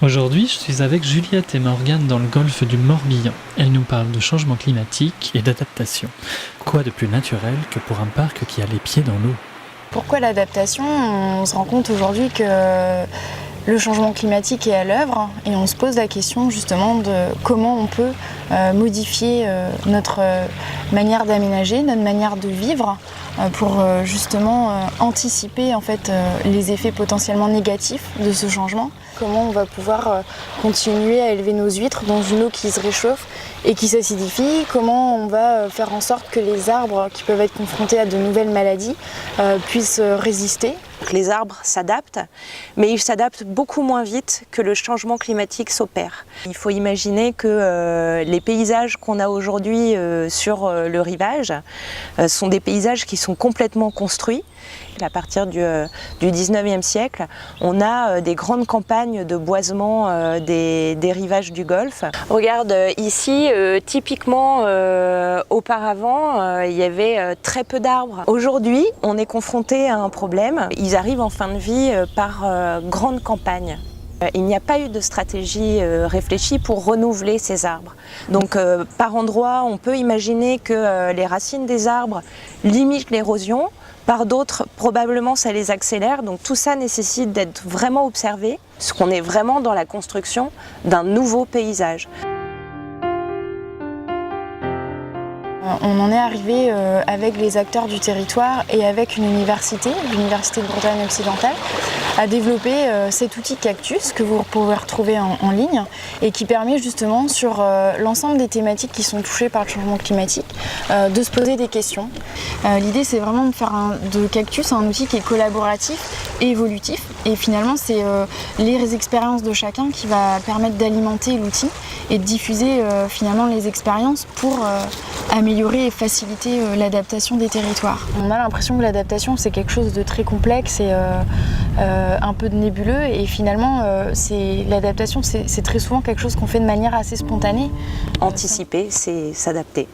Aujourd'hui, je suis avec Juliette et Morgane dans le golfe du Morbihan. Elles nous parlent de changement climatique et d'adaptation. Quoi de plus naturel que pour un parc qui a les pieds dans l'eau? Pourquoi l'adaptation? On se rend compte aujourd'hui que le changement climatique est à l'œuvre et on se pose la question justement de comment on peut modifier notre manière d'aménager, notre manière de vivre pour justement anticiper en fait les effets potentiellement négatifs de ce changement. Comment on va pouvoir continuer à élever nos huîtres dans une eau qui se réchauffe et qui s'acidifie. Comment on va faire en sorte que les arbres qui peuvent être confrontés à de nouvelles maladies puissent résister. Les arbres s'adaptent, mais ils s'adaptent beaucoup moins vite que le changement climatique s'opère. Il faut imaginer que les paysages qu'on a aujourd'hui sur le rivage sont des paysages qui sont complètement construits. À partir du 19e siècle, on a des grandes campagnes de boisement des rivages du Golfe. Regarde ici, typiquement auparavant, il y avait très peu d'arbres. Aujourd'hui, on est confronté à un problème. Ils arrivent en fin de vie par grandes campagnes. Il n'y a pas eu de stratégie réfléchie pour renouveler ces arbres. Donc par endroits, on peut imaginer que les racines des arbres limitent l'érosion. Par d'autres, probablement ça les accélère, donc tout ça nécessite d'être vraiment observé, parce qu'on est vraiment dans la construction d'un nouveau paysage. On en est arrivé avec les acteurs du territoire et avec une université, l'Université de Bretagne occidentale, à développer cet outil Cactus que vous pouvez retrouver en ligne et qui permet justement sur l'ensemble des thématiques qui sont touchées par le changement climatique de se poser des questions. L'idée c'est vraiment de faire de Cactus un outil qui est collaboratif et évolutif et finalement c'est les expériences de chacun qui va permettre d'alimenter l'outil et de diffuser finalement les expériences pour améliorer et faciliter l'adaptation des territoires. On a l'impression que l'adaptation c'est quelque chose de très complexe et un peu de nébuleux et finalement l'adaptation c'est très souvent quelque chose qu'on fait de manière assez spontanée. Anticiper, c'est s'adapter.